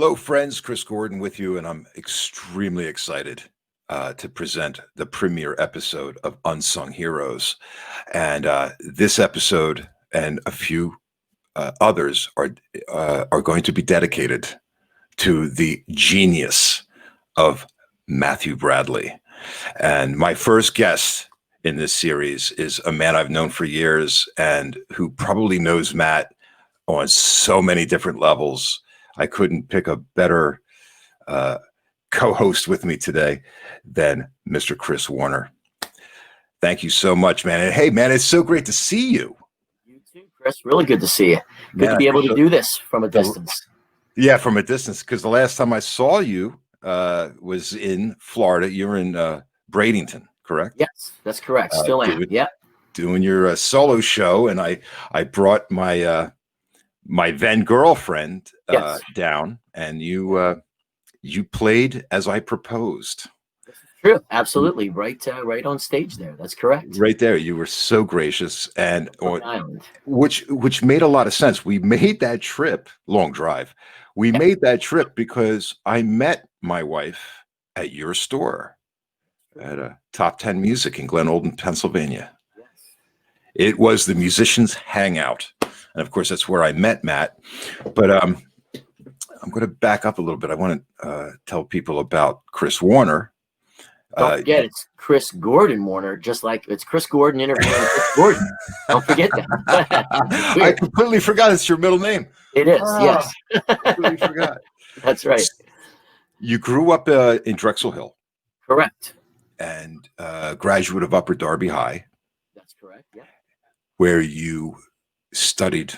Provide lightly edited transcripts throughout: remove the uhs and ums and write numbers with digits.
Hello, friends. Chris Gordon with you, and I'm extremely excited to present the premiere episode of Unsung Heroes. And this episode and a few others are going to be dedicated to the genius of Matthew Bradley. And my first guest in this series is a man I've known for years and who probably knows Matt on so many different levels. I couldn't pick a better co-host with me today than Mr. Chris Warner. Thank you so much, man. And hey, man, it's so great to see you. You too, Chris. Really good to see you. Good to be able to do this from a distance. Yeah, from a distance, because the last time I saw you was in Florida. You're in Bradenton, correct? Yes, that's correct. Still am. Yeah. Doing your solo show, and I brought my my then girlfriend down, and you played as I proposed. True, absolutely, right on stage there. That's correct. Right there, you were so gracious, and which made a lot of sense. We made that trip, long drive. We made that trip because I met my wife at your store at a Top 10 Music in Glen Olden, Pennsylvania. Yes. It was the musicians' hangout. And of course, that's where I met Matt. But I'm going to back up a little bit. I want to tell people about Chris Warner. Don't forget, it's Chris Gordon Warner, just like it's Chris Gordon interviewing Chris Gordon. Don't forget that. I completely forgot it's your middle name. It is, yes. I completely forgot. That's right. You grew up in Drexel Hill. Correct. And graduate of Upper Darby High. That's correct, yeah. Where you studied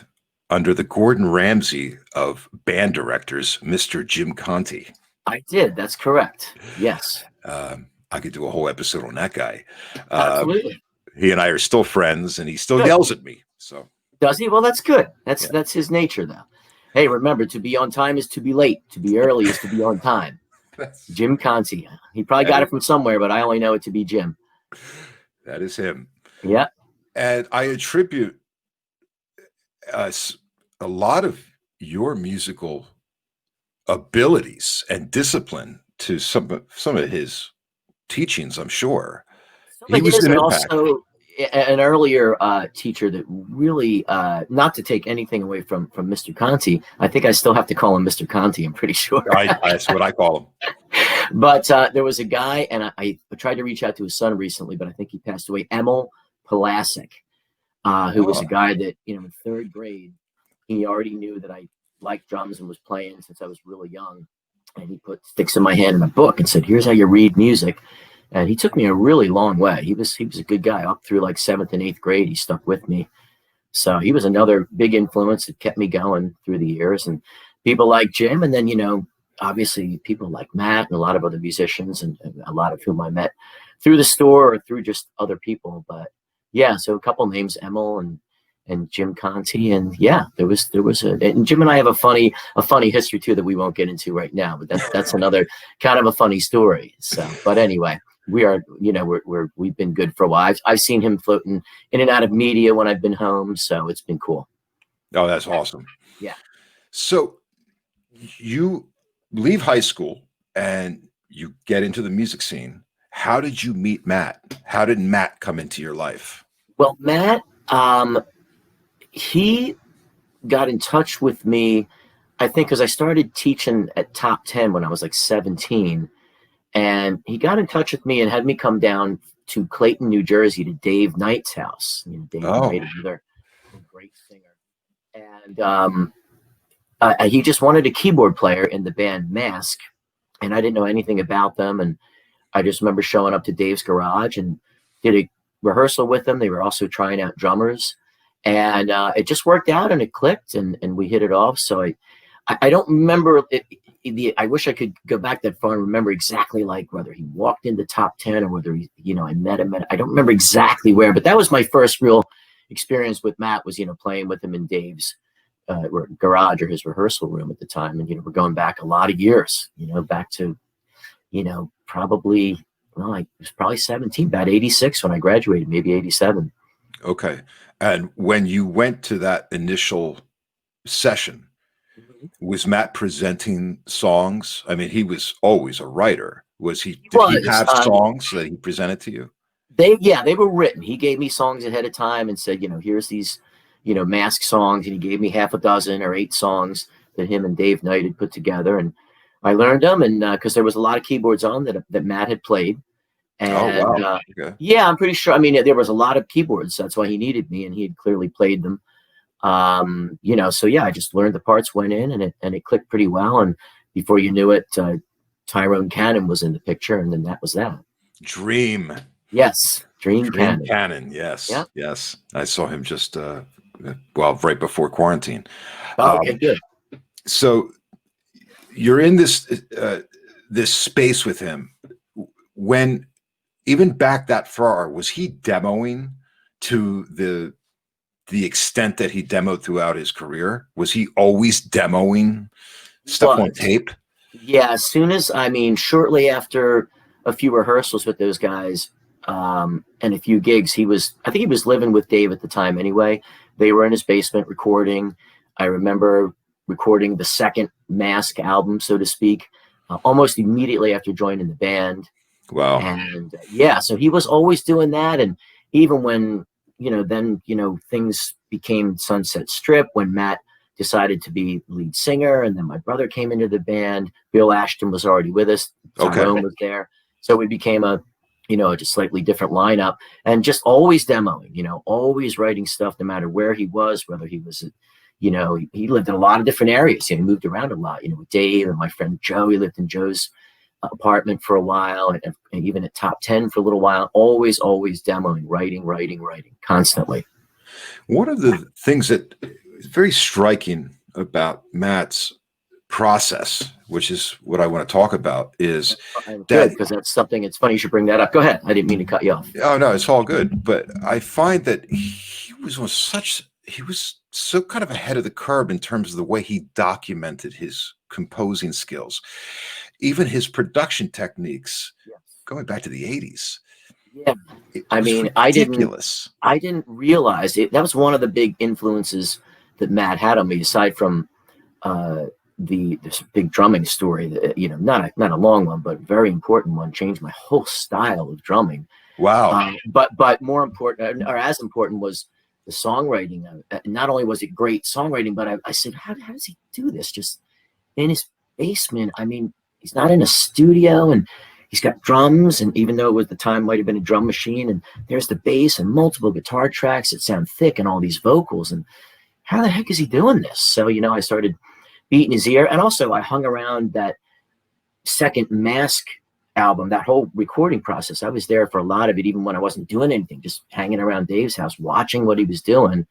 under the Gordon Ramsay of band directors, Mr. Jim Conti. I did. That's correct. Yes. I could do a whole episode on that guy. Absolutely. He and I are still friends, and he still yells at me. So does he? Well, that's good. That's his nature, though. Hey, remember, to be on time is to be late. To be early is to be on time. Jim Conti. He probably got it from somewhere, but I only know it to be Jim. That is him. Yeah. And I attribute a lot of your musical abilities and discipline to some of his teachings, I'm sure. He was also an earlier teacher that really, not to take anything away from Mr. Conti. I think I still have to call him Mr. Conti. I'm pretty sure. That's what I call him. But there was a guy, and I tried to reach out to his son recently, but I think he passed away, Emil Palasic, who was a guy that, in third grade, he already knew that I liked drums and was playing since I was really young. And he put sticks in my hand and a book and said, "Here's how you read music." And he took me a really long way. He was a good guy. Up through like 7th and 8th grade, he stuck with me. So he was another big influence that kept me going through the years. And people like Jim, and then, obviously people like Matt and a lot of other musicians, and a lot of whom I met through the store or through just other people. But yeah, so a couple names, Emil and Jim Conti, and yeah, there was and Jim and I have a funny history too that we won't get into right now, but that's another kind of a funny story. So, but anyway, we are, we've been good for a while. I've seen him floating in and out of media when I've been home, so it's been cool. Oh, that's awesome. Yeah. So you leave high school and you get into the music scene. How did you meet Matt? How did Matt come into your life? Well, Matt, he got in touch with me, I think, because I started teaching at Top 10 when I was like 17. And he got in touch with me and had me come down to Clayton, New Jersey, to Dave Knight's house. Dave Knight, another great singer. And he just wanted a keyboard player in the band Mask. And I didn't know anything about them. And I just remember showing up to Dave's garage and did a rehearsal with them. They were also trying out drummers. And it just worked out and it clicked and we hit it off. So I don't remember it. I wish I could go back that far and remember exactly like whether he walked into Top 10 or whether I met him. I don't remember exactly where, but that was my first real experience with Matt, was playing with him in Dave's garage or his rehearsal room at the time. And we're going back a lot of years, back to probably, well, I was probably 17, about 86 when I graduated, maybe 87. Okay. And when you went to that initial session, Was Matt presenting songs? I mean, he was always a writer. Was he? He Did he was. have songs that he presented to you? They were written. He gave me songs ahead of time and said, here's these, mask songs, and he gave me half a dozen or 8 songs that him and Dave Knight had put together, and I learned them, and because there was a lot of keyboards on that Matt had played, Oh and wow! Okay. yeah, I'm pretty sure. I mean, there was a lot of keyboards. That's why he needed me, and he had clearly played them. So yeah, I just learned the parts, went in, and it clicked pretty well, and before you knew it, Tyrone Cannon was in the picture, and then that was that. Dream. Yes, Dream Cannon. Cannon. Yes. Yeah. Yes. I saw him just right before quarantine. Okay, good. So you're in this this space with him. When even back that far, was he demoing to the extent that he demoed throughout his career? Was he always demoing stuff on tape? Yeah, shortly after a few rehearsals with those guys, and a few gigs, I think he was living with Dave at the time anyway. They were in his basement recording. I remember recording the second Mask album, so to speak, almost immediately after joining the band. Wow. And so he was always doing that. And even when, things became Sunset Strip, when Matt decided to be lead singer, and then my brother came into the band. Bill Ashton was already with us. Tyrone was there. So we became a just slightly different lineup, and just always demoing, always writing stuff, no matter where he was, whether he was, he lived in a lot of different areas. He moved around a lot, with Dave and my friend Joe. He lived in Joe's apartment for a while, and even at Top 10 for a little while, always demoing, writing constantly. One of the things that is very striking about Matt's process, which is what I want to talk about, is that, because that's something, it's funny you should bring that up. Go ahead. I didn't mean to cut you off. Oh no, it's all good. But I find that he was so kind of ahead of the curve in terms of the way he documented his composing skills, even his production techniques, going back to the 80s. Yeah, ridiculous. I didn't realize it. That was one of the big influences that Matt had on me, aside from this big drumming story that, not a long one, but very important one, changed my whole style of drumming. Wow. But more important, or as important, was the songwriting. Not only was it great songwriting, but I said, how does he do this just in his basement? I mean, he's not in a studio, and he's got drums, and even though it was the time might have been a drum machine, and there's the bass and multiple guitar tracks that sound thick and all these vocals, and how the heck is he doing this? So, I started beating his ear. And also I hung around that second Mask album, that whole recording process. I was there for a lot of it, even when I wasn't doing anything, just hanging around Dave's house, watching what he was doing.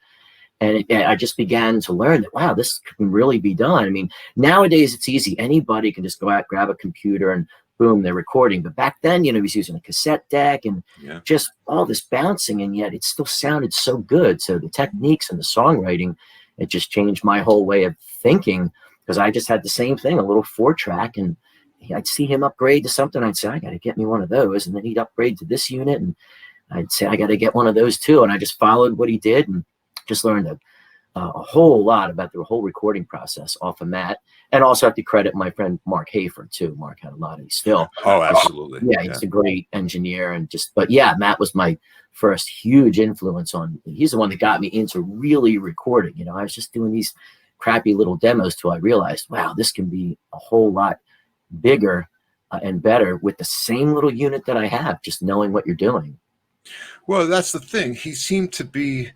And I just began to learn that, wow, this can really be done. I mean, nowadays it's easy. Anybody can just go out, grab a computer, and boom, they're recording. But back then, he was using a cassette deck and just all this bouncing, and yet it still sounded so good. So the techniques and the songwriting, it just changed my whole way of thinking, because I just had the same thing, a little 4-track, and I'd see him upgrade to something. I'd say, I got to get me one of those. And then he'd upgrade to this unit, and I'd say, I got to get one of those too. And I just followed what he did and just learned a whole lot about the whole recording process off of Matt. And also have to credit my friend Mark Hafer too. Mark had a lot of these still. Oh, absolutely. He's a great engineer, but Matt was my first huge influence he's the one that got me into really recording. I was just doing these crappy little demos till I realized, wow, this can be a whole lot bigger and better with the same little unit that I have, just knowing what you're doing. Well, that's the thing. He seemed to be,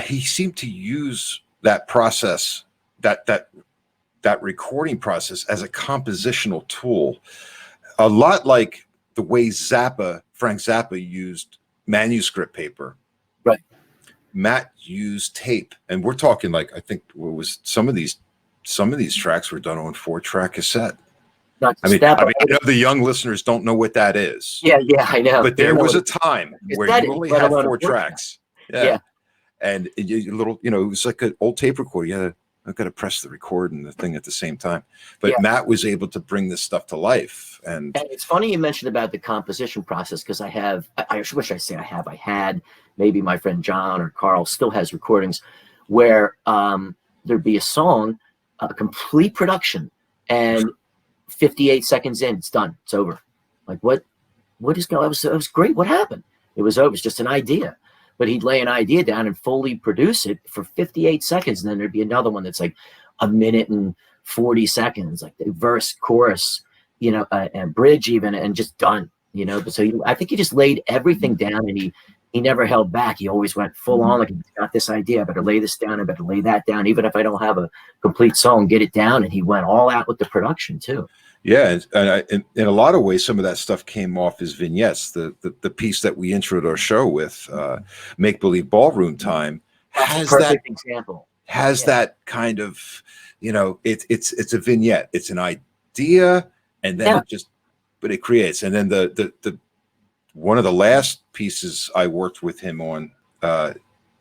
he seemed to use that process, that recording process, as a compositional tool, a lot like the way Frank Zappa used manuscript paper. Right. Matt used tape, and we're talking like, I think what was some of these tracks were done on 4-track cassette. I mean, I know the young listeners don't know what that is. Yeah, I know. But there was a time where you only had 4 tracks. Yeah. And it was like an old tape recorder. I've got to press the record and the thing at the same time. But Matt was able to bring this stuff to life. And it's funny you mentioned about the composition process, because I had, maybe my friend John or Carl still has recordings where there'd be a song a complete production, and 58 seconds in, it's done. It's over. Like, what is going? It was great. What happened? It was over. It's just an idea. But he'd lay an idea down and fully produce it for 58 seconds, and then there'd be another one that's like a minute and 40 seconds, like the verse, chorus, and bridge even, and just done. But so I think he just laid everything down, and he never held back. He always went full on, like, I got this idea, I better lay this down, I better lay that down, even if I don't have a complete song, get it down. And he went all out with the production too. Yeah, and in a lot of ways, some of that stuff came off as vignettes. The piece that we introed our show with, Make Believe Ballroom Time, has that example. Has that kind of, it's a vignette. It's an idea, and then but it creates. And then the one of the last pieces I worked with him on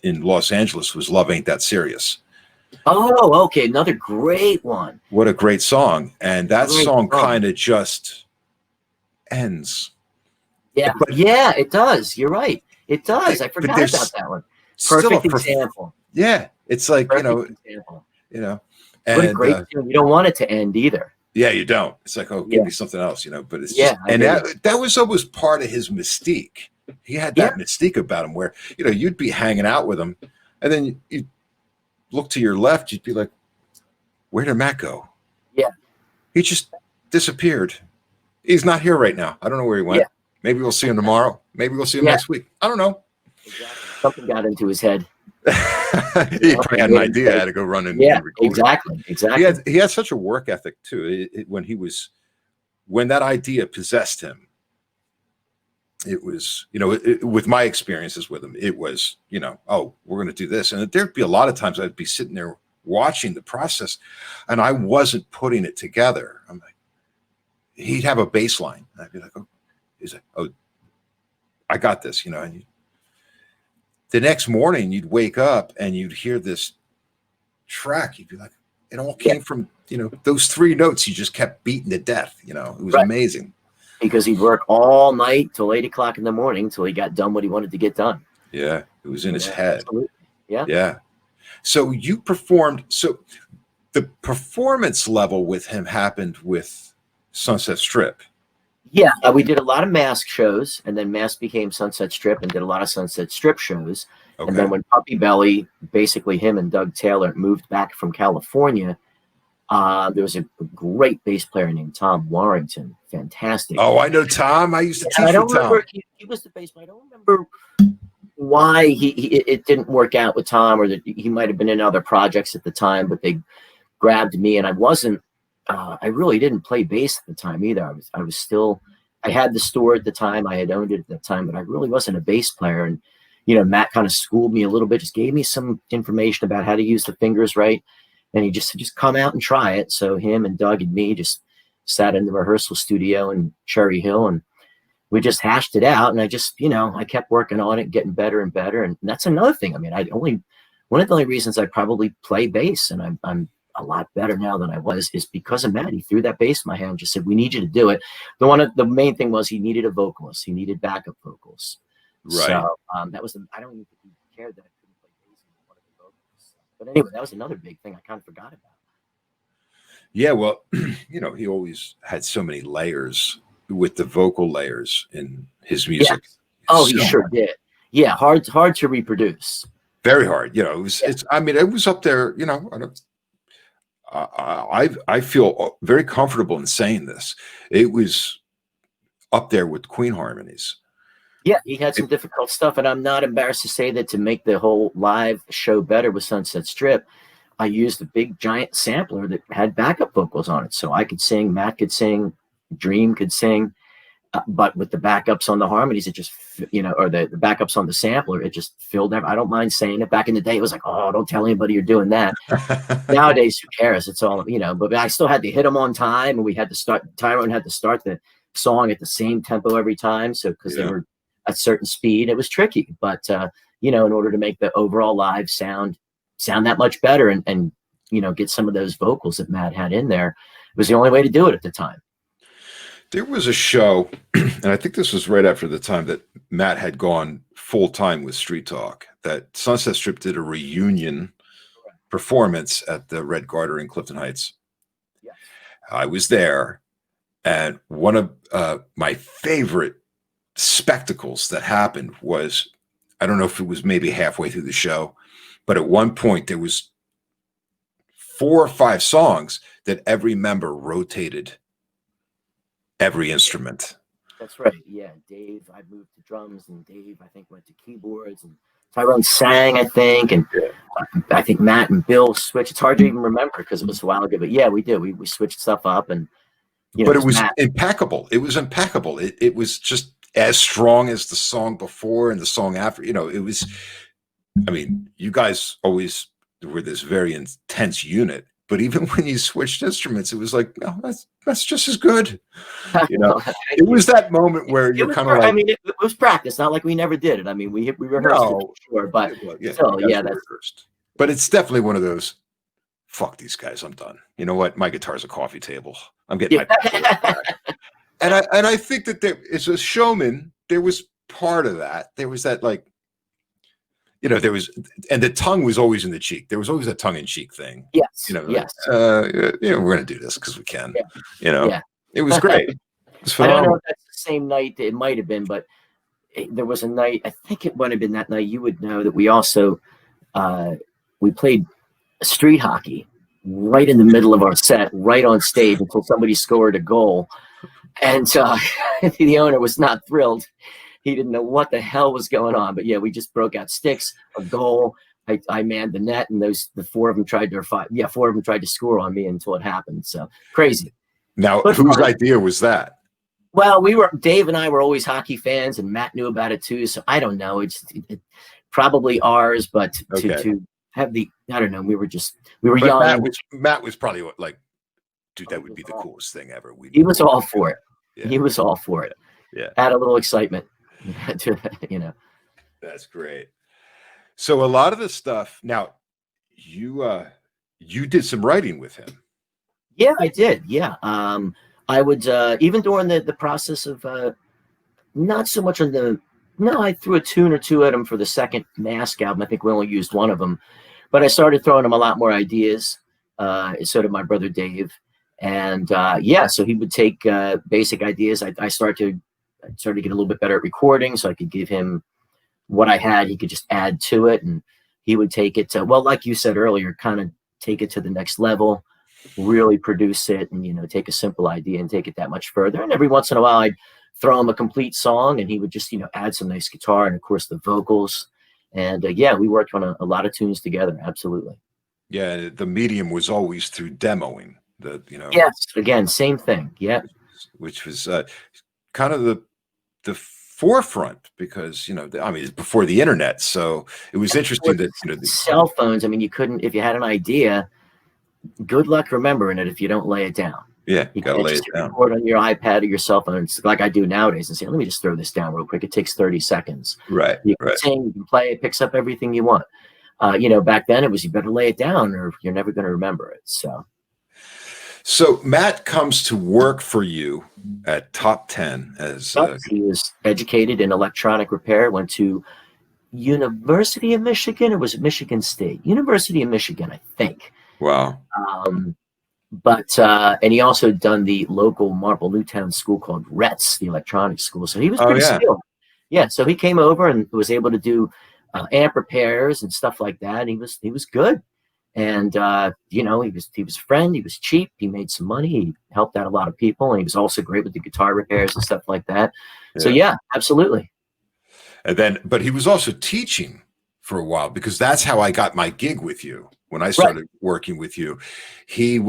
in Los Angeles was Love Ain't That Serious. Oh, okay. Another great one. What a great song. And that song kind of just ends. Yeah. Yeah, it does. You're right. It does. I forgot about that one. Perfect example. Yeah. It's like, example. And, what a great tune. You don't want it to end either. Yeah, you don't. It's like, give me something else, but it's just, and that was always part of his mystique. He had that mystique about him where, you'd be hanging out with him, and then you'd look to your left, you'd be like, where did Matt go? Yeah. He just disappeared. He's not here right now. I don't know where he went. Yeah. Maybe we'll see him tomorrow. Maybe we'll see him next week. I don't know. Exactly. Something got into his head. He probably had an idea how to go run and record. Exactly. He had such a work ethic too. When that idea possessed him, it was, with my experiences with him, it was, oh, we're going to do this. And there'd be a lot of times I'd be sitting there watching the process and I wasn't putting it together. I'm like, he'd have a bass line. I'd be like, oh, he's like, oh, I got this, and the next morning you'd wake up and you'd hear this track. You'd be like, it all came from, those 3 notes you just kept beating to death. It was amazing. Because he'd work all night till 8 o'clock in the morning till he got done what he wanted to get done. Yeah, it was in his head. Absolutely. Yeah. Yeah. So you performed. So the performance level with him happened with Sunset Strip. Yeah, we did a lot of Mask shows, and then Mask became Sunset Strip and did a lot of Sunset Strip shows. Okay. And then when Puppy Belly, basically him and Doug Taylor, moved back from California, there was a great bass player named Tom Warrington. Fantastic. Oh, I know Tom. I used to teach I don't remember. Tom. He was the bass player. I don't remember why it didn't work out with Tom, or that he might have been in other projects at the time, but they grabbed me, and I wasn't. I really didn't play bass at the time either. I was still. I had the store at the time. I had owned it at the time, but I really wasn't a bass player. And Matt kind of schooled me a little bit, just gave me some information about how to use the fingers right. And he just said, just come out and try it. So him and Doug and me just sat in the rehearsal studio in Cherry Hill, and we just hashed it out. And I just, I kept working on it, getting better and better. And that's another thing. I mean, one of the only reasons I probably play bass, and I'm a lot better now than I was, is because of Matt. He threw that bass in my hand and just said, we need you to do it. The main thing was he needed a vocalist. He needed backup vocals. Right. So that was I don't even think he cared that I couldn't play bass in one of the vocals. But anyway, that was another big thing I kind of forgot about. Yeah, well, he always had so many layers with the vocal layers in his music. Yeah. Oh, he sure did. Yeah, hard to reproduce. Very hard. It was. Yeah. It was up there. I feel very comfortable in saying this. It was up there with Queen harmonies. Yeah, he had some difficult stuff, and I'm not embarrassed to say that to make the whole live show better with Sunset Strip, I used a big giant sampler that had backup vocals on it. So I could sing, Matt could sing, Dream could sing, but with the backups on the harmonies, it just, or the backups on the sampler, it just filled everything. I don't mind saying it. Back in the day, it was like, oh, don't tell anybody you're doing that. Nowadays, who cares? It's all, but I still had to hit them on time, and we had to start, Tyrone had to start the song at the same tempo every time. So, because they were at a certain speed, it was tricky. But, in order to make the overall live sound that much better and get some of those vocals that Matt had in there, it was the only way to do it at the time. There was a show, and I think this was right after the time that Matt had gone full time with Street Talk, that Sunset Strip did a reunion performance at the Red Garter in Clifton Heights. Yes. I was there, and one of my favorite spectacles that happened was, I don't know if it was maybe halfway through the show, but at one point there was 4 or 5 songs that every member rotated every instrument. That's right. Yeah, Dave, I moved to drums, and Dave, I think, went to keyboards, and Tyrone sang, I think, and I think Matt and Bill switched. It's hard to even remember because it was a while ago, but yeah, we did. We switched stuff up, and But it was Matt. impeccable. It was impeccable. It was just as strong as the song before and the song after. You know, it was. I mean, you guys always were this very intense unit, but even when you switched instruments, it was like, no, that's just as good. You know, it was that moment where you're kind of like. I mean, it was practice. Not like we never did it. I mean, we rehearsed it for sure, but still, yeah, that's. Rehearsed. But it's definitely one of those. Fuck these guys. I'm done. You know what? My guitar's a coffee table. I'm getting my back. And I think that there, as a showman, there was part of that. There was that, like, you know, there was, and the tongue was always in the cheek. There was always a tongue-in-cheek thing. Yes. You know, yes. Like, you know, we're going to do this because we can. Yeah. You know, it was great. It was I don't know if that's the same night. It might have been, but there was a night, I think it might have been that night. You would know that we also, we played street hockey right in the middle of our set, right on stage until somebody scored a goal. And the owner was not thrilled. He didn't know what the hell was going on. But yeah, we just broke out sticks, a goal. I manned the net, and the 4 of them tried to, 4 of them tried to score on me until it happened. So crazy. Now, whose idea was that? Well, Dave and I were always hockey fans, and Matt knew about it too. So I don't know. It's probably ours, but to have I don't know. We were young. Matt was probably like, dude, that would be the coolest thing ever. He was all for it. Yeah. He was all for it. Yeah. Add a little excitement. You know. That's great. So a lot of the stuff now, you did some writing with him. Yeah, I did. Yeah. I would even during the process of not so much I threw a tune or two at him for the second Mask album. I think we only used one of them, but I started throwing him a lot more ideas. So did my brother Dave, and so he would take basic ideas. I started to get a little bit better at recording, so I could give him what I had. He could just add to it, and he would take it to, well, like you said earlier, kind of take it to the next level, really produce it, and take a simple idea and take it that much further. And every once in a while, I'd throw him a complete song, and he would just add some nice guitar and of course the vocals. And we worked on a lot of tunes together. Absolutely. Yeah, the medium was always through demoing. Yes, again, same thing. Yeah, which was kind of the forefront because I mean, before the internet, so it was interesting that the cell phones. I mean, you couldn't, if you had an idea, good luck remembering it if you don't lay it down. Yeah, you gotta lay it down. Record on your iPad or your cell phone, it's like I do nowadays, and say, let me just throw this down real quick. It takes 30 seconds. Right. You can sing, you can play, it picks up everything you want. Back then it was, you better lay it down or you're never going to remember it. So Matt comes to work for you at Top 10 as he was educated in electronic repair, went to University of Michigan, or was it Michigan State? University of Michigan, I think. Wow. And he also done the local Marple Newtown school called RETS, the electronics school. So he was pretty skilled. Yeah. So he came over and was able to do amp repairs and stuff like that. And he was good. And, he was a friend. He was cheap. He made some money. He helped out a lot of people. And he was also great with the guitar repairs and stuff like that. Yeah. So yeah, absolutely. And then, but he was also teaching for a while, because that's how I got my gig with you. When I started working with you, he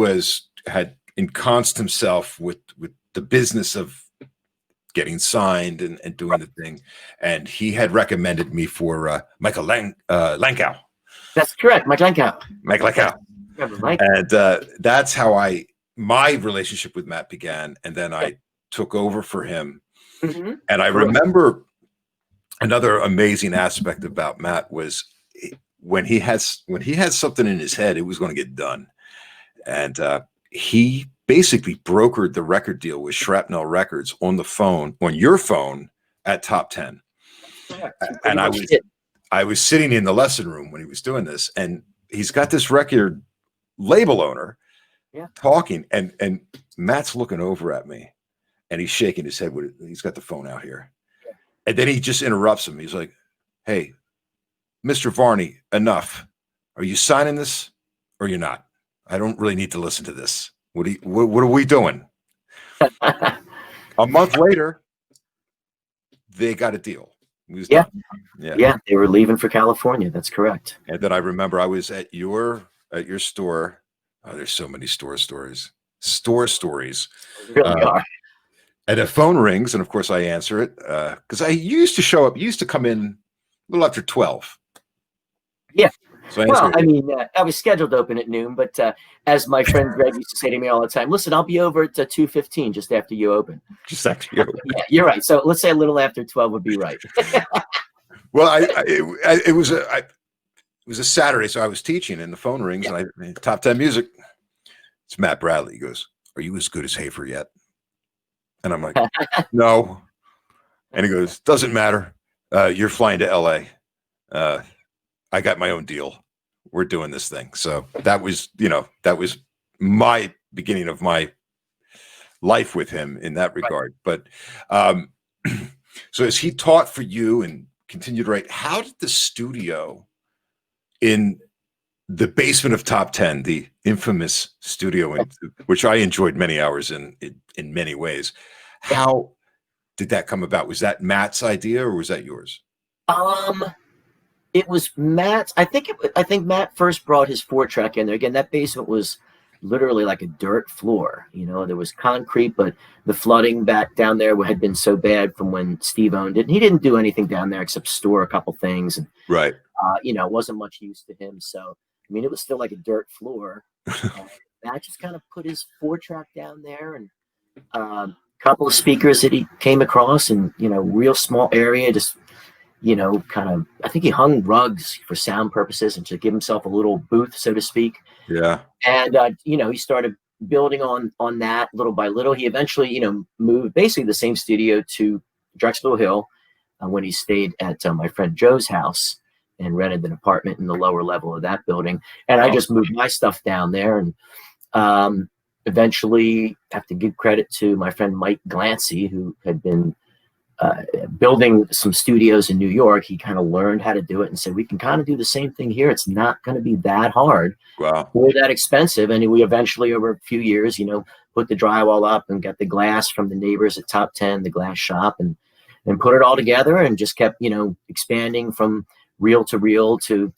had enconced himself with the business of getting signed and doing the thing. And he had recommended me for Michael Lankow. That's correct. Mike Lankow. And that's how my relationship with Matt began. And then I took over for him. Mm-hmm. And I remember another amazing aspect about Matt was when he had something in his head, it was going to get done. And he basically brokered the record deal with Shrapnel Records on your phone at Top 10. And I was sitting in the lesson room when he was doing this, and he's got this record label owner Yeah. talking, and Matt's looking over at me, and he's shaking his head with it. He's got the phone out here, and then he just interrupts him. He's like, "Hey, Mr. Varney, enough. Are you signing this or you're not? I don't really need to listen to this. What are we doing?" A month later, they got a deal. It was Yeah. done. Yeah, they were leaving for California. That's correct. And then I remember I was at your store. Oh, there's so many store stories. They really are. And the phone rings, and of course I answer it because I used to show up. Used to come in a little after 12. Yeah. So Well, I mean, I was scheduled to open at noon, but as my friend Greg used to say to me all the time, listen, I'll be over at 2:15 just after you open. just after you. Yeah, you're right. So let's say a little after 12 would be right. Well, it was a Saturday, so I was teaching, and the phone rings, and I top 10 music. It's Matt Bradley. He goes, "Are you as good as Hafer yet?" And I'm like, "No." And he goes, "Doesn't matter. You're flying to LA. I got my own deal. We're doing this thing." So that was my beginning of my life with him in that regard. Right. But so as he taught for you and continued to write, how did the studio in the basement of Top 10, the infamous studio, which I enjoyed many hours in many ways, how did that come about? Was that Matt's idea or was that yours? It was Matt's. I think Matt first brought his 4-track in there. Again, that basement was literally like a dirt floor. There was concrete, but the flooding back down there had been so bad from when Steve owned it. And he didn't do anything down there except store a couple things. And, right. It wasn't much use to him. So, I mean, it was still like a dirt floor. Matt just kind of put his 4-track down there and a couple of speakers that he came across and, real small area, just kind of, I think he hung rugs for sound purposes and to give himself a little booth, so to speak. Yeah. And, he started building on that little by little. He eventually, moved basically the same studio to Drexel Hill when he stayed at my friend Joe's house and rented an apartment in the lower level of that building. And I just moved my stuff down there and eventually have to give credit to my friend Mike Glancy, who had been building some studios in New York. He kind of learned how to do it and said, we can kind of do the same thing here. It's not going to be that hard or that expensive. And we eventually, over a few years, put the drywall up and got the glass from the neighbors at Top 10, the glass shop, and put it all together and just kept, expanding from reel to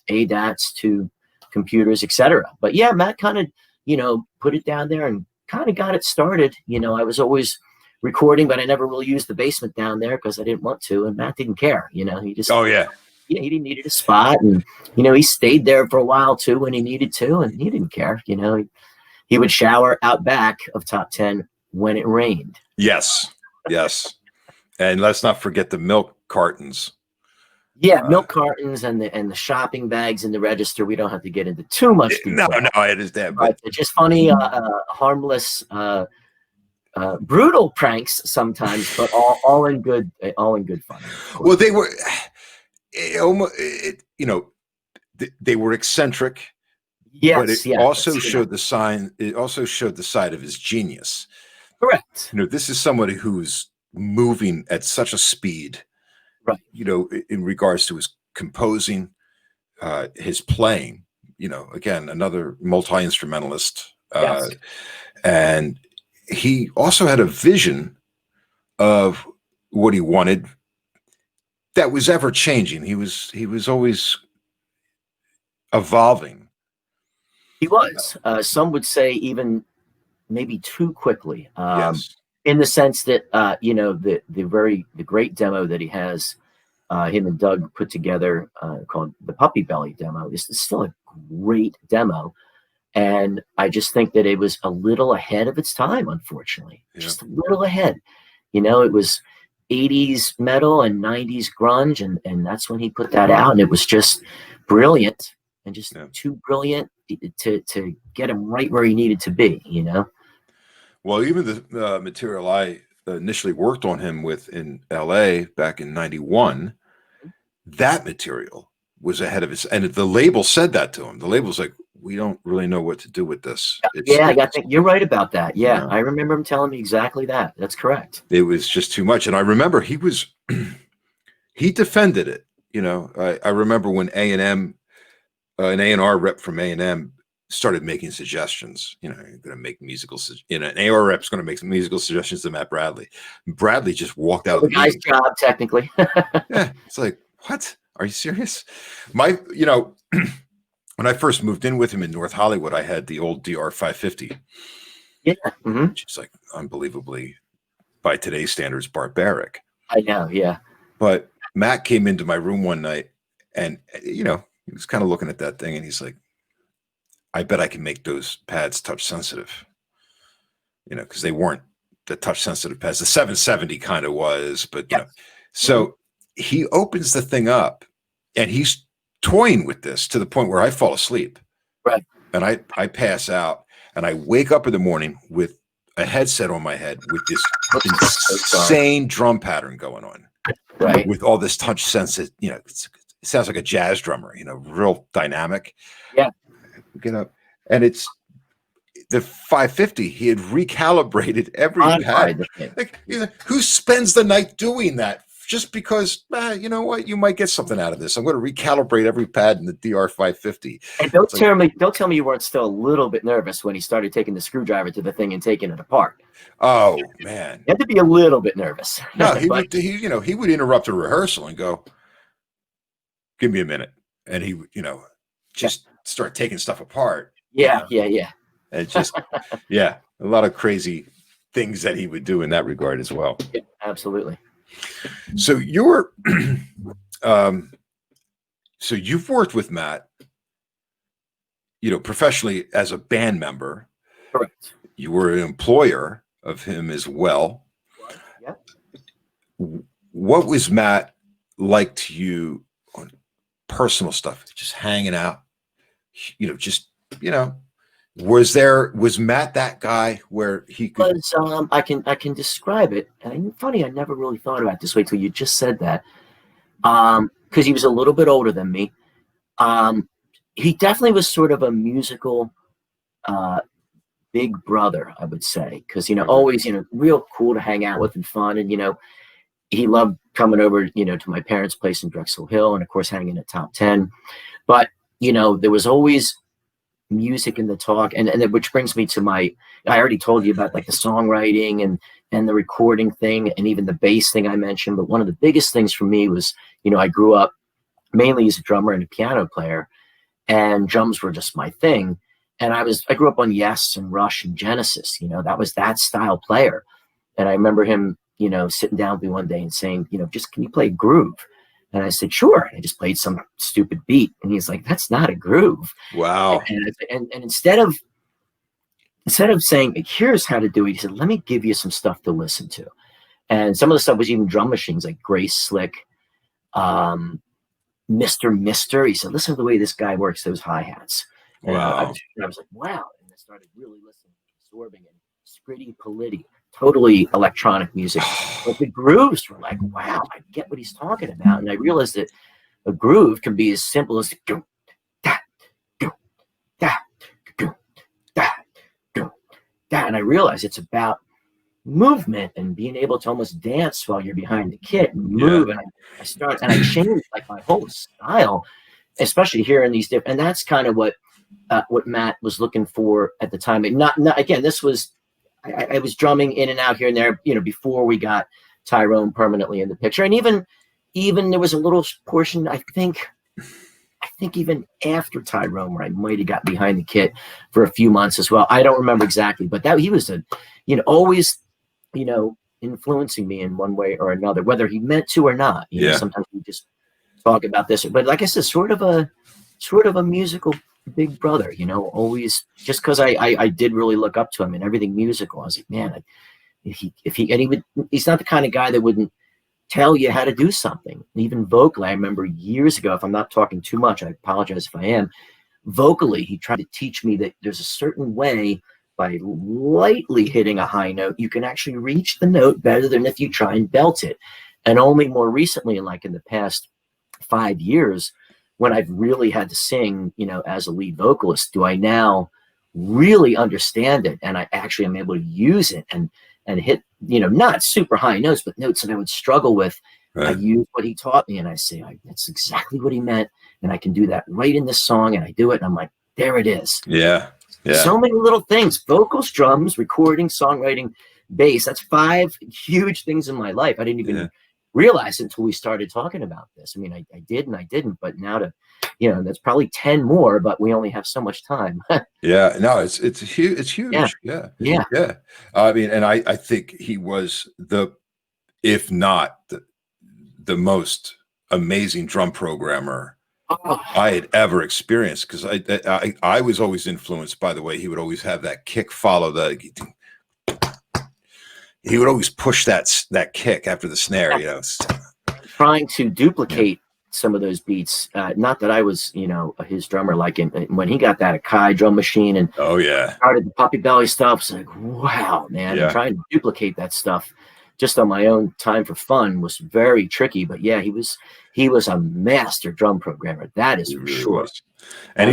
ADATs to computers, etc. But yeah, Matt kind of, put it down there and kind of got it started. I was always recording, but I never really used the basement down there because I didn't want to, and Matt didn't care. He just he didn't need a spot, and he stayed there for a while too when he needed to, and he didn't care. He would shower out back of Top 10 when it rained. Yes, and let's not forget the milk cartons. Yeah, milk cartons and the shopping bags in the register. We don't have to get into too much detail. No, I understand, but it's just funny, harmless. Brutal pranks sometimes, but all in good fun. Well, they were they were eccentric. Yes, but it also showed the sign. It also showed the side of his genius. Correct. This is somebody who's moving at such a speed, right? In regards to his composing, his playing. Again, another multi-instrumentalist, and he also had a vision of what he wanted that was ever changing. He was always evolving. He was. Some would say even maybe too quickly. Yes. In the sense that the great demo that he has, him and Doug put together, called the Puppy Belly demo, is still a great demo. And I just think that it was a little ahead of its time, unfortunately. Yeah. Just a little ahead. It was 80s metal and 90s grunge, and that's when he put that out. And it was just brilliant and just too brilliant to get him right where he needed to be, Well, even the material I initially worked on him with in LA back in 91, that material was ahead of his, and the label said that to him. The label's like, we don't really know what to do with this. I think you're right about that. Yeah, Yeah. I remember him telling me exactly that. That's correct. It was just too much. And I remember he defended it. You know, I remember when A&M, an A&R rep from A&M started making suggestions. You know, you're going to make musical, an A&R rep's going to make some musical suggestions to Matt Bradley. Bradley just walked out of the guy's meeting. job, technically. Yeah, it's like, what? Are you serious? When I first moved in with him in North Hollywood, I had the old DR 550. Yeah. Which is like unbelievably, by today's standards, barbaric. I know, yeah. But Matt came into my room one night and, he was kind of looking at that thing and he's like, I bet I can make those pads touch sensitive. Because they weren't the touch sensitive pads. The 770 kind of was, but, So he opens the thing up and he's toying with this to the point where I fall asleep. Right. And I pass out and I wake up in the morning with a headset on my head with this insane drum pattern going on. Right. With all this touch sensitive, it sounds like a jazz drummer, real dynamic. Yeah. Get up. And it's the 550. He had recalibrated every pad. Like, who spends the night doing that? Just because, you know what, you might get something out of this. I'm going to recalibrate every pad in the DR 550. And don't tell me you weren't still a little bit nervous when he started taking the screwdriver to the thing and taking it apart. Oh man, you had to be a little bit nervous. No, he would interrupt a rehearsal and go, "Give me a minute," and he would, just start taking stuff apart. Yeah. And just, a lot of crazy things that he would do in that regard as well. Yeah, absolutely. So so you've worked with Matt, professionally as a band member. Correct. You were an employer of him as well. Yeah. What was Matt like to you on personal stuff? Just hanging out, was Matt that guy where he could? I can describe it. And funny, I never really thought about it this way till you just said that. Because he was a little bit older than me. He definitely was sort of a musical big brother, I would say. Because always real cool to hang out with and fun, and he loved coming over to my parents' place in Drexel Hill, and of course hanging at Top 10. But there was always music in the talk, and which brings me to I already told you about like the songwriting and the recording thing and even the bass thing I mentioned. But one of the biggest things for me was, I grew up mainly as a drummer and a piano player, and drums were just my thing. And I grew up on Yes and Rush and Genesis, that was that style player. And I remember him, sitting down with me one day and saying, just, can you play groove? And I said, sure. And I just played some stupid beat. And he's like, that's not a groove. Wow. And instead of saying, here's how to do it, he said, let me give you some stuff to listen to. And some of the stuff was even drum machines like Grace Slick, Mr. Mister. He said, listen to the way this guy works those hi-hats. And wow. I was like, wow. And I started really listening, absorbing it. Scritty Politti, totally electronic music. But the grooves were like, wow, I get what he's talking about. And I realized that a groove can be as simple as go, da, go, da, go, da, go, da. And I realized it's about movement and being able to almost dance while you're behind the kit and move. Yeah. And I changed like my whole style, especially here in these different, and that's kind of what Matt was looking for at the time. And not again, this was, I was drumming in and out here and there, before we got Tyrone permanently in the picture. And even there was a little portion, I think even after Tyrone, where I might have got behind the kit for a few months as well. I don't remember exactly, but that he was always, influencing me in one way or another, whether he meant to or not. Sometimes we just talk about this, but like I said, sort of a musical big brother, always, just because I did really look up to him and everything musical. I was like, man, he's not the kind of guy that wouldn't tell you how to do something. Even vocally, I remember years ago, if I'm not talking too much, I apologize if I am, vocally, he tried to teach me that there's a certain way by lightly hitting a high note, you can actually reach the note better than if you try and belt it. And only more recently, like in the past 5 years, when I've really had to sing, as a lead vocalist, do I now really understand it, and I actually am able to use it and hit, not super high notes, but notes that I would struggle with. I Right. use what he taught me, and I say, that's exactly what he meant, and I can do that right in this song, and I do it, and I'm like, there it is. Yeah. Yeah. So many little things: vocals, drums, recording, songwriting, bass. That's 5 huge things in my life. I didn't even Yeah. realize it until we started talking about this. I mean, I did and I didn't, but now that's probably 10 more, but we only have so much time. Yeah. No, it's huge. It's Yeah. huge. Yeah. Yeah. Yeah. I mean, and I think he was if not the most amazing drum programmer Oh, I had ever experienced, because I was always influenced by the way he would always have that kick follow he would always push that kick after the snare, trying to duplicate some of those beats. Not that I was, his drummer, like when he got that Akai drum machine and Oh yeah. started the Puppy Belly stuff. It's like, wow, man. Yeah. And trying to duplicate that stuff just on my own time for fun was very tricky. But yeah, he was a master drum programmer. That is He for really sure. was. And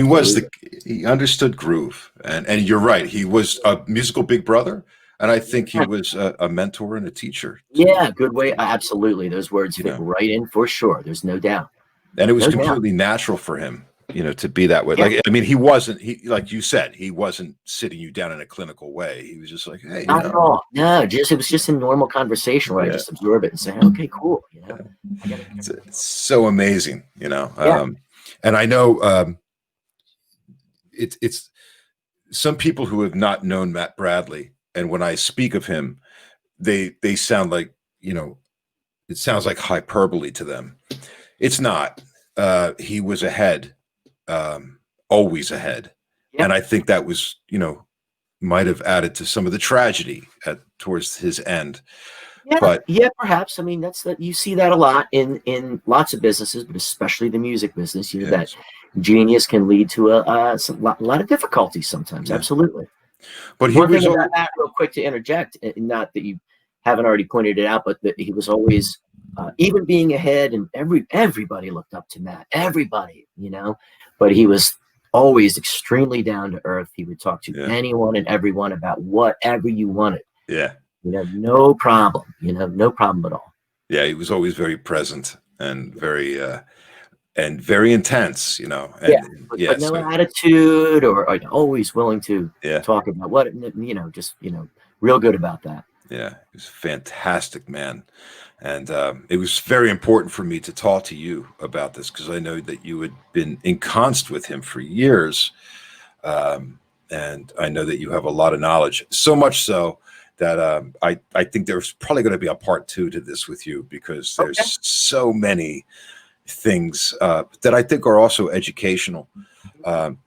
he understood groove. And you're right. He was a musical big brother. And I think he was a mentor and a teacher. Yeah, good way. Absolutely. Those words fit right in for sure. There's no doubt. And it was completely natural for him, to be that way. Yeah. Like, I mean, like you said, he wasn't sitting you down in a clinical way. He was just like, hey, Not at all. No, it was just a normal conversation where I just absorb it and say, okay, cool. It's so amazing, and I know it's some people who have not known Matt Bradley, and when I speak of him, they sound like, it sounds like hyperbole to them. It's not. He was ahead, always ahead. Yep. And I think that was, might have added to some of the tragedy towards his end. Yeah, but perhaps. I mean, you see that a lot in lots of businesses, but especially the music business. That genius can lead to a lot of difficulties sometimes. Yeah. Absolutely. But one thing about that, real quick to interject, not that you haven't already pointed it out, but that he was always, even being ahead, and everybody looked up to Matt. Everybody, but he was always extremely down to earth. He would talk to anyone and everyone about whatever you wanted. Yeah. No problem. No problem at all. Yeah, he was always very present and very intense. But no attitude, or always willing to talk about what real good about that. Yeah, he was a fantastic man. And it was very important for me to talk to you about this, because I know that you had been ensconced with him for years. And I know that you have a lot of knowledge, so much so that I think there's probably going to be a part 2 to this with you, because there's so many things that I think are also educational.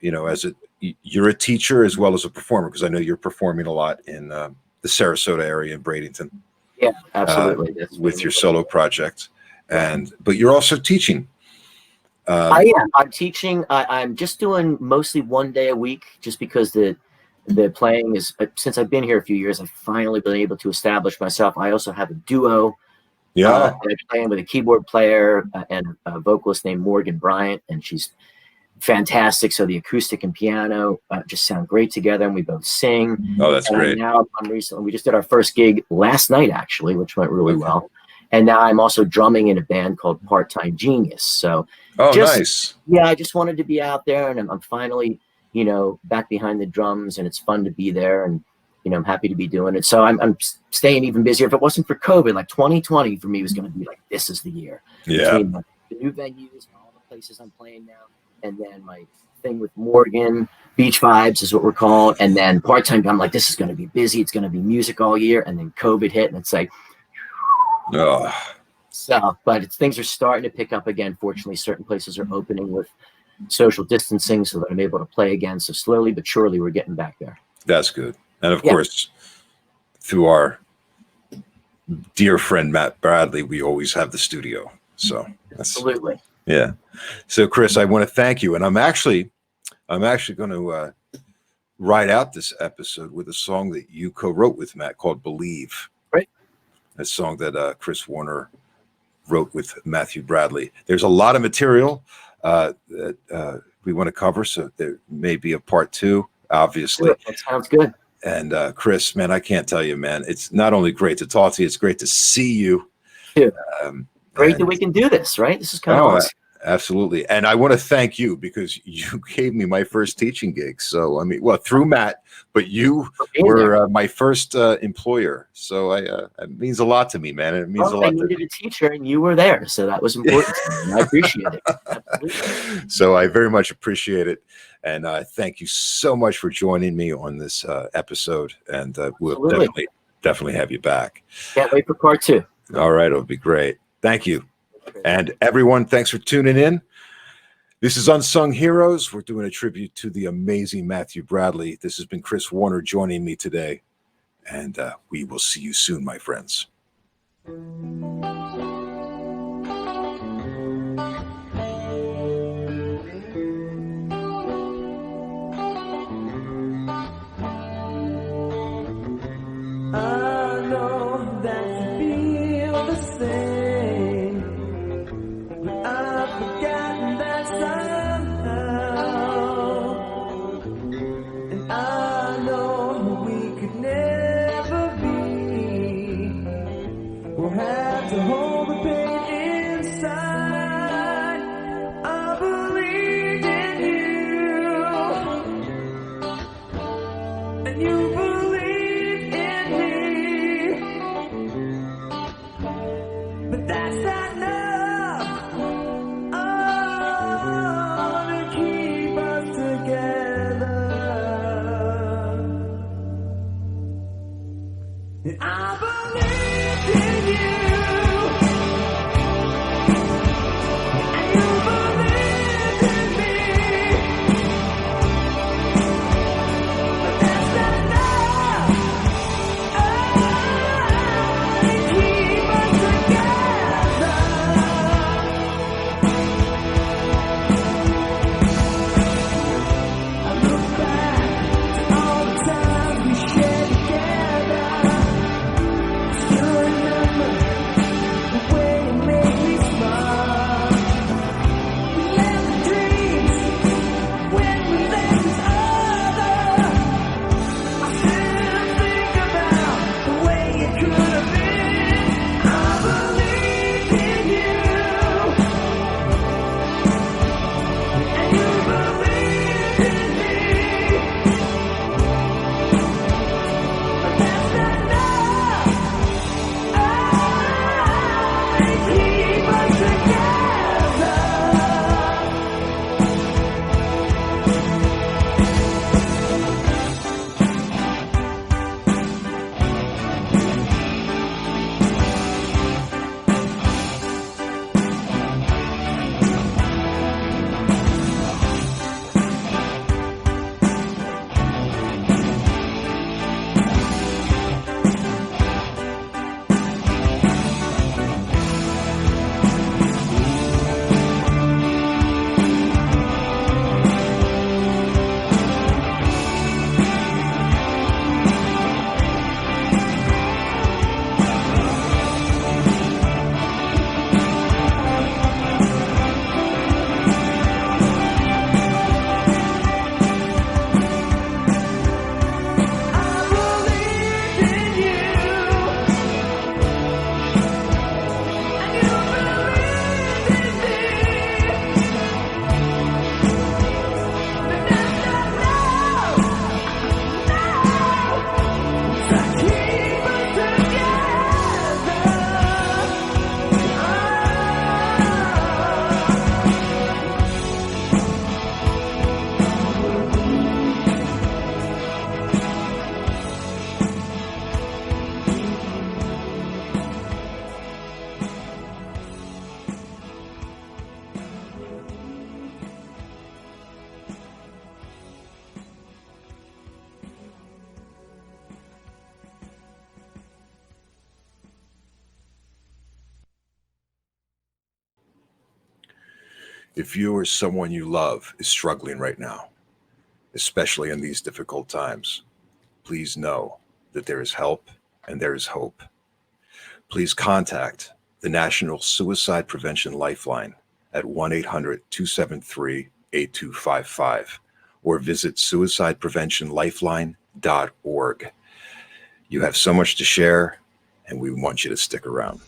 You're a teacher as well as a performer, because I know you're performing a lot in the Sarasota area in Bradenton. Yeah, absolutely. With your solo project, but you're also teaching. I am. I'm teaching. I'm just doing mostly 1 day a week, just because the playing is, since I've been here a few years, I've finally been able to establish myself. I also have a duo. I'm playing with a keyboard player and a vocalist named Morgan Bryant, and she's fantastic. So the acoustic and piano just sound great together, and we both sing. Oh, that's great. Now we just did our first gig last night, actually, which went really well. And now I'm also drumming in a band called Part-Time Genius. So nice. Yeah, I just wanted to be out there, and I'm finally, back behind the drums, and it's fun to be there, and I'm happy to be doing it. So I'm staying even busier. If it wasn't for COVID, like 2020 for me was going to be like, this is the year. Yeah. Between the new venues and all the places I'm playing now, and then my thing with Morgan, Beach Vibes is what we're called, and then Part-Time, I'm like, this is going to be busy. It's going to be music all year, and then COVID hit, and it's like, So, but things are starting to pick up again. Fortunately, certain places are opening with social distancing, so that I'm able to play again. So slowly but surely, we're getting back there. That's good. And of course, through our dear friend Matt Bradley, we always have the studio. So absolutely. Yeah. So Chris, I want to thank you. And I'm actually going to write out this episode with a song that you co-wrote with Matt called Believe. Right. A song that Chris Warner wrote with Matthew Bradley. There's a lot of material. that we want to cover. So there may be a part two, obviously. Sure, that sounds good. And Chris, man, I can't tell you, man, it's not only great to talk to you, it's great to see you. Sure. Great that And we can do this, right? This is kind of awesome. absolutely. And I want to thank you because you gave me my first teaching gig. So, I mean, well, through Matt, but you were my first employer. So it means a lot to me, man. It means a lot. I needed a teacher and you were there. So that was important to me. And I appreciate it. Absolutely. So I very much appreciate it. And thank you so much for joining me on this episode. And we'll definitely have you back. Can't wait for part two. All right. It'll be great. Thank you. And everyone, thanks for tuning in. This is Unsung Heroes. We're doing a tribute to the amazing Matthew Bradley. This has been Chris Warner joining me today. And we will see you soon, my friends. I know that you feel the same, but I've forgotten that somehow. And I know we could never be. We'll have to hold the pain inside. I believed in you, and you believed in me. But that's not enough, oh, to keep us together. And I believed in you, and you believed in me. But that's not enough, oh, to keep us together. I look back to all the times we shared together. Still remember the way you made me smile. We had the dreams when we left each other. I still think about the way it could have been. I believed in you, and you believed in me. But that's not enough, oh, to keep us together. I believed in you, and you believed in me. But that's not enough, no, to keep us together. If you or someone you love is struggling right now, especially in these difficult times, please know that there is help and there is hope. Please contact the National Suicide Prevention Lifeline at 1-800-273-8255 or visit suicidepreventionlifeline.org. You have so much to share, and we want you to stick around.